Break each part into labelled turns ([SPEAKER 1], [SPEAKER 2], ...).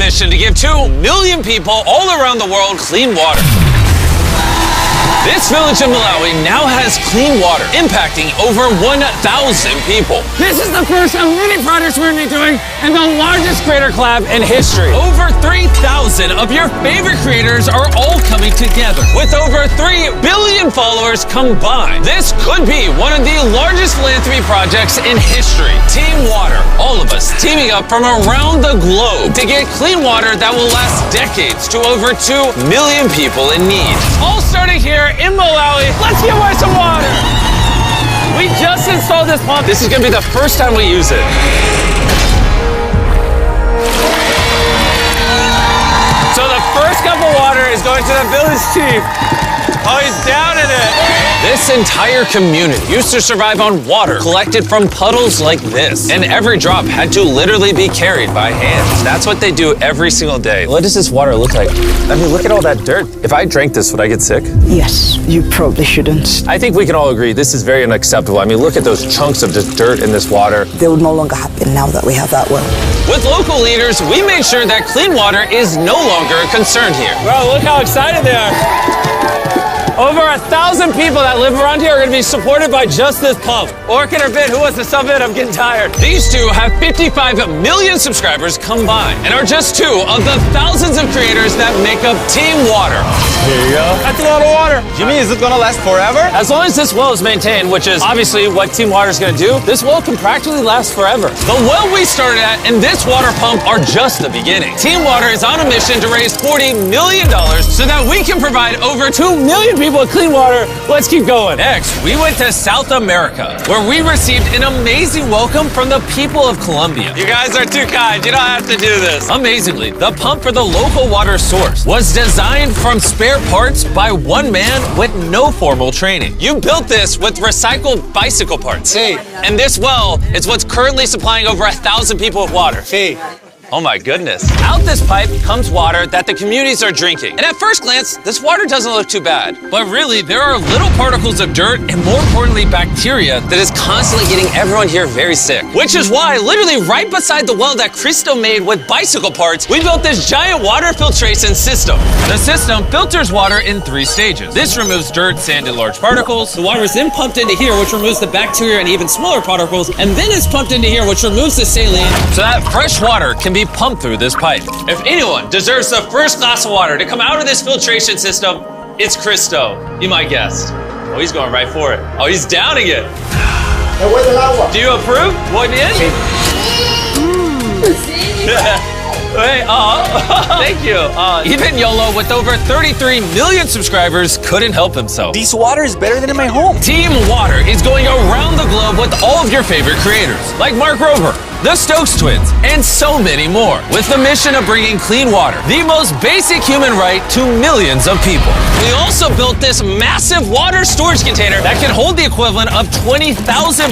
[SPEAKER 1] mission to give 2 million people all around the world clean water. This village in Malawi now has clean water, impacting over 1,000 people.
[SPEAKER 2] This is the first of many projects we're going to be doing and the largest creator collab in history.
[SPEAKER 1] Over 3,000 of your favorite creators are all coming together. With over 3 billion followers combined, this could be one of the largest philanthropy projects in history. Team Water, all of us teaming up from around the globe to get clean water that will last decades to over 2 million people in need.
[SPEAKER 2] All starting here in Malawi. Let's give away some water. We just installed this pump.
[SPEAKER 1] This is going to be the first time we use it.
[SPEAKER 2] So the first cup of water is going to the village chief. Oh, he's down in it.
[SPEAKER 1] This entire community used to survive on water collected from puddles like this. And every drop had to literally be carried by hands. That's what they do every single day. What does this water look like? I mean, look at all that dirt. If I drank this, would I get sick?
[SPEAKER 3] Yes, you probably shouldn't.
[SPEAKER 1] I think we can all agree this is very unacceptable. I mean, look at those chunks of just dirt in this water.
[SPEAKER 3] They will no longer happen now that we have that well.
[SPEAKER 1] With local leaders, we made sure that clean water is no longer a concern here.
[SPEAKER 2] Bro, look how excited they are. Over 1,000 people that live around here are going to be supported by just this pump. Orchid or Bit, who wants to sub in? I'm getting tired.
[SPEAKER 1] These two have 55 million subscribers combined and are just 2 of the thousands of creators that make up Team Water.
[SPEAKER 2] Here you go. That's a lot of water.
[SPEAKER 4] Jimmy, is it gonna last forever?
[SPEAKER 2] As long as this well is maintained, which is obviously what Team Water is going to do, this well can practically last forever.
[SPEAKER 1] The well we started at and this water pump are just the beginning. Team Water is on a mission to raise $40 million so that we can provide over 2 million people with clean water.
[SPEAKER 2] Let's keep going.
[SPEAKER 1] Next, we went to South America, where we received an amazing welcome from the people of Colombia.
[SPEAKER 2] You guys are too kind. You don't have to do this.
[SPEAKER 1] Amazingly, the pump for the local water source was designed from spare parts by one man with no formal training. You built this with recycled bicycle parts.
[SPEAKER 4] Sí.
[SPEAKER 1] And this well is what's currently supplying over 1,000 people with water.
[SPEAKER 4] Sí.
[SPEAKER 1] Oh my goodness. Out this pipe comes water that the communities are drinking. And at first glance, this water doesn't look too bad. But really, there are little particles of dirt and more importantly, bacteria that is constantly getting everyone here very sick. Which is why, literally right beside the well that Cristo made with bicycle parts, we built this giant water filtration system. The system filters water in 3 stages. This removes dirt, sand, and large particles. The water is then pumped into here, which removes the bacteria and even smaller particles, and then is pumped into here, which removes the saline, so that fresh water can be pumped through this pipe. If anyone deserves the first glass of water to come out of this filtration system, it's Cristo. Be my guest. Oh, he's going right for it. Oh, he's downing it. Do you approve? Muy bien? Hey, thank you. Even Yolo, with over 33 million subscribers, couldn't help himself.
[SPEAKER 4] This water is better than in my home.
[SPEAKER 1] Team Water is going around the globe with all of your favorite creators, like Mark Rober, the Stokes Twins, and so many more, with the mission of bringing clean water, the most basic human right, to millions of people. We also built this massive water storage container that can hold the equivalent of 20,000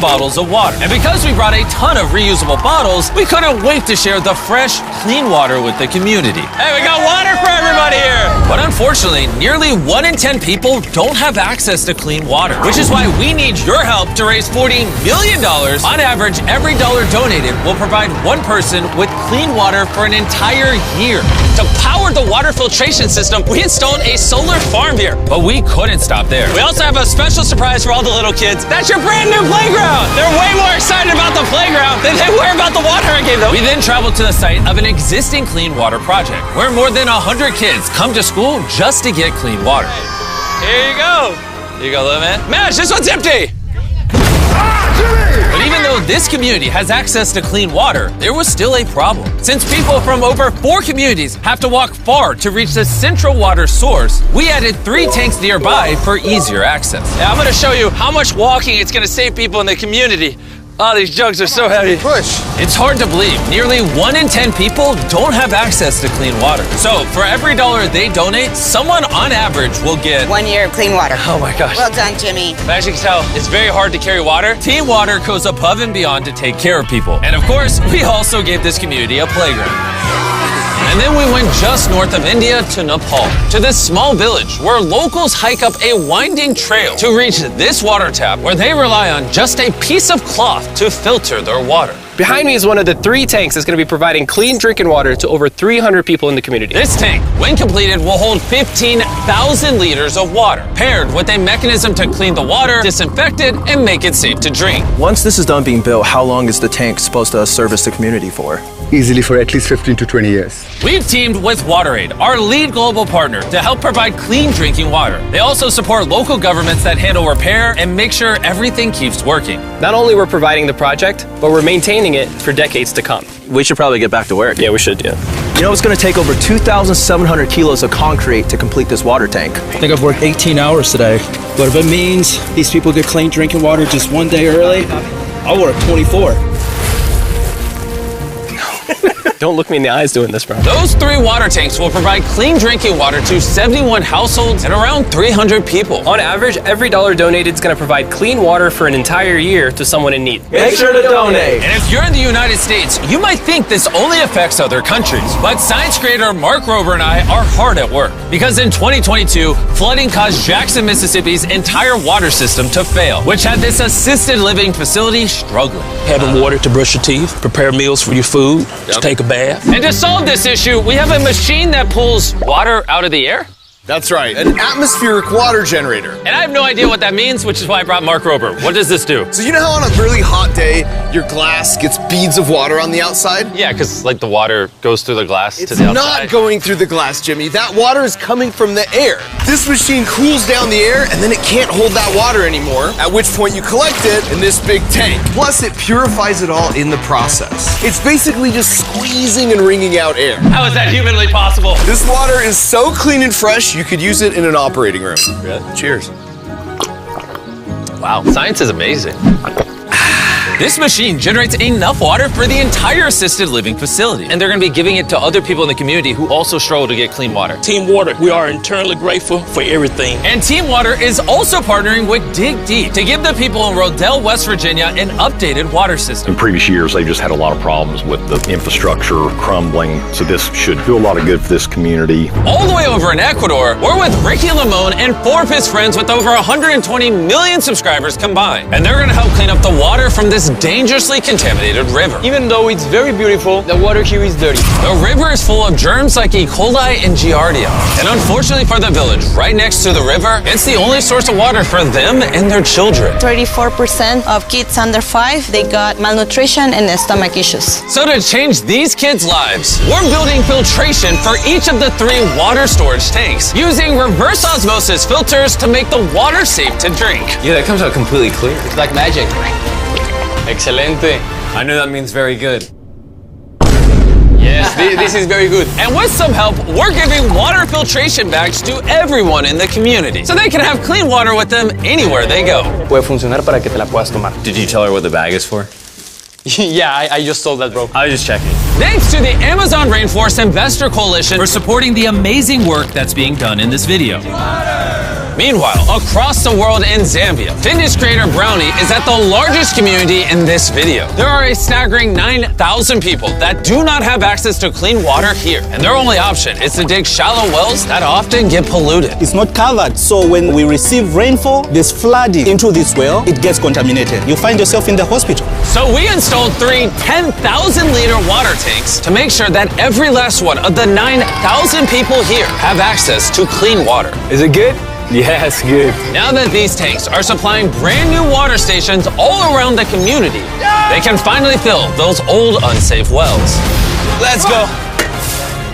[SPEAKER 1] bottles of water. And because we brought a ton of reusable bottles, we couldn't wait to share the fresh, clean water with the community.
[SPEAKER 2] Hey, we got water for everybody here.
[SPEAKER 1] But unfortunately, nearly 1 in 10 people don't have access to clean water, which is why we need your help to raise $40 million. On average, every dollar donated will provide one person with clean water for an entire year. To power the water filtration system, we installed a solar farm here, but we couldn't stop there. We also have a special surprise for all the little kids. That's your brand new playground. They're way more excited about the playground than they were about the water I gave them. We then traveled to the site of an existing clean water project, where more than 100 kids come to school just to get clean water.
[SPEAKER 2] Here you go.
[SPEAKER 1] Here you go, little man. Mash, this one's empty. But even though this community has access to clean water, there was still a problem. Since people from over 4 communities have to walk far to reach the central water source, we added 3 tanks nearby for easier access.
[SPEAKER 2] Now I'm going to show you how much walking it's going to save people in the community. Oh, these jugs are so heavy.
[SPEAKER 4] Push.
[SPEAKER 1] It's hard to believe. Nearly 1 in 10 people don't have access to clean water. So for every dollar they donate, someone on average will get
[SPEAKER 5] 1 year of clean water.
[SPEAKER 1] Oh my gosh.
[SPEAKER 5] Well done, Jimmy.
[SPEAKER 1] As you can tell, it's very hard to carry water. Team Water goes above and beyond to take care of people. And of course, we also gave this community a playground. And then we went just north of India to Nepal, to this small village where locals hike up a winding trail to reach this water tap where they rely on just a piece of cloth to filter their water.
[SPEAKER 5] Behind me is one of the 3 tanks that's going to be providing clean drinking water to over 300 people in the community.
[SPEAKER 1] This tank, when completed, will hold 15,000 liters of water, paired with a mechanism to clean the water, disinfect it, and make it safe to drink.
[SPEAKER 6] Once this is done being built, how long is the tank supposed to service the community for?
[SPEAKER 7] Easily for at least 15 to 20 years.
[SPEAKER 1] We've teamed with WaterAid, our lead global partner, to help provide clean drinking water. They also support local governments that handle repair and make sure everything keeps working.
[SPEAKER 5] Not only we're providing the project, but we're maintaining it for decades to come.
[SPEAKER 6] We should probably get back to work.
[SPEAKER 5] Yeah, we should, yeah.
[SPEAKER 6] You know, it's going to take over 2,700 kilos of concrete to complete this water tank.
[SPEAKER 8] I think I've worked 18 hours today. But if it means these people get clean drinking water just one day early, I'll work 24.
[SPEAKER 5] Don't look me in the eyes doing this, bro.
[SPEAKER 1] Those 3 water tanks will provide clean drinking water to 71 households and around 300 people.
[SPEAKER 5] On average, every dollar donated is going to provide clean water for an entire year to someone in need.
[SPEAKER 6] Make sure to donate.
[SPEAKER 1] And if you're in the United States, you might think this only affects other countries. But science creator Mark Rober and I are hard at work. Because in 2022, flooding caused Jackson, Mississippi's entire water system to fail, which had this assisted living facility struggling.
[SPEAKER 9] Having water to brush your teeth, prepare meals for your food, to take a bath.
[SPEAKER 1] And to solve this issue, we have a machine that pulls water out of the air.
[SPEAKER 10] That's right, an atmospheric water generator.
[SPEAKER 1] And I have no idea what that means, which is why I brought Mark Rober. What does this do?
[SPEAKER 10] So you know how on a really hot day, your glass gets beads of water on the outside?
[SPEAKER 1] Yeah, because like the water goes through the glass
[SPEAKER 10] It's
[SPEAKER 1] to the outside.
[SPEAKER 10] not going through the glass, Jimmy. That water is coming from the air. This machine cools down the air and then it can't hold that water anymore, at which point you collect it in this big tank. Plus it purifies it all in the process. It's basically just squeezing and wringing out air.
[SPEAKER 1] How is that humanly possible?
[SPEAKER 10] This water is so clean and fresh, you could use it in an operating room.
[SPEAKER 1] Really?
[SPEAKER 10] Cheers.
[SPEAKER 1] Wow, science is amazing. This machine generates enough water for the entire assisted living facility. And they're gonna be giving it to other people in the community who also struggle to get clean water.
[SPEAKER 9] Team Water, we are eternally grateful for everything.
[SPEAKER 1] And Team Water is also partnering with Dig Deep to give the people in Rodell, West Virginia an updated water system.
[SPEAKER 11] In previous years, they just had a lot of problems with the infrastructure crumbling, so this should do a lot of good for this community.
[SPEAKER 1] All the way over in Ecuador, we're with Ricky Limon and 4 of his friends with over 120 million subscribers combined. And they're gonna help clean up the water from this dangerously contaminated river.
[SPEAKER 5] Even though it's very beautiful, the water here is dirty.
[SPEAKER 1] The river is full of germs like E. coli and Giardia. And unfortunately for the village, right next to the river, it's the only source of water for them and their children.
[SPEAKER 12] 34% of kids under 5, they got malnutrition and stomach issues.
[SPEAKER 1] So to change these kids' lives, we're building filtration for each of the 3 water storage tanks, using reverse osmosis filters to make the water safe to drink.
[SPEAKER 2] Yeah, that comes out completely clear. It's like magic. Excelente. I know that means very good. Yes, this is very good.
[SPEAKER 1] And with some help, we're giving water filtration bags to everyone in the community, so they can have clean water with them anywhere they go.
[SPEAKER 5] Puede funcionar para que te la puedas tomar.
[SPEAKER 2] Did you tell her what the bag is for?
[SPEAKER 5] Yeah, I just told that, bro.
[SPEAKER 2] I was just checking.
[SPEAKER 1] Thanks to the Amazon Rainforest Investor Coalition for supporting the amazing work that's being done in this video. Meanwhile, across the world in Zambia, fitness creator Brownie is at the largest community in this video. There are a staggering 9,000 people that do not have access to clean water here, and their only option is to dig shallow wells that often get polluted.
[SPEAKER 13] It's not covered, so when we receive rainfall, there's flooding into this well, it gets contaminated. You find yourself in the hospital.
[SPEAKER 1] So we installed 3 10,000-liter water tanks to make sure that every last one of the 9,000 people here have access to clean water.
[SPEAKER 2] Is it good? Yes, good.
[SPEAKER 1] Now that these tanks are supplying brand new water stations all around the community, they can finally fill those old unsafe wells.
[SPEAKER 10] Let's go.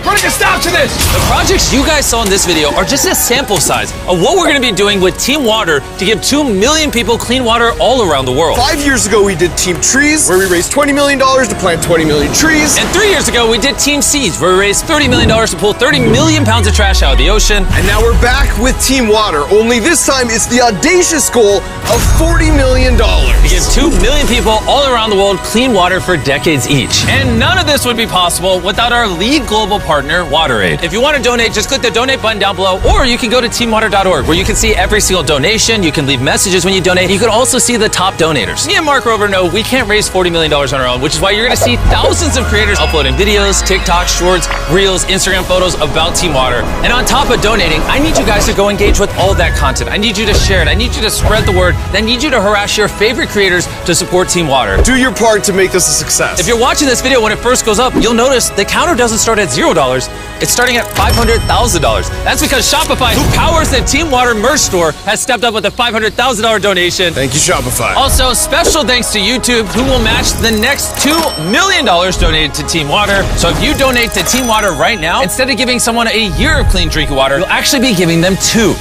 [SPEAKER 1] Putting a stop to this! The projects you guys saw in this video are just a sample size of what we're gonna be doing with Team Water to give 2 million people clean water all around the world.
[SPEAKER 10] 5 years ago, we did Team Trees, where we raised $20 million to plant 20 million trees.
[SPEAKER 1] And 3 years ago, we did Team Seeds, where we raised $30 million to pull 30 million pounds of trash out of the ocean.
[SPEAKER 10] And now we're back with Team Water, only this time it's the audacious goal of $40 million.
[SPEAKER 1] To give 2 million people all around the world clean water for decades each. And none of this would be possible without our lead global partner, WaterAid. WaterAid. If you want to donate, just click the donate button down below, or you can go to teamwater.org where you can see every single donation. You can leave messages when you donate. You can also see the top donators. Me and Mark Rober know we can't raise $40 million on our own, which is why you're going to see thousands of creators uploading videos, TikTok, shorts, reels, Instagram photos about Team Water. And on top of donating, I need you guys to go engage with all that content. I need you to share it. I need you to spread the word. I need you to harass your favorite creators to support Team Water.
[SPEAKER 10] Do your part to make this a success.
[SPEAKER 1] If you're watching this video when it first goes up, you'll notice the counter doesn't start at $0. It's starting at $500,000. That's because Shopify, who powers the Team Water merch store, has stepped up with a $500,000 donation.
[SPEAKER 10] Thank you, Shopify.
[SPEAKER 1] Also, special thanks to YouTube, who will match the next $2 million donated to Team Water. So if you donate to Team Water right now, instead of giving someone a year of clean drinking water, you'll actually be giving them 2.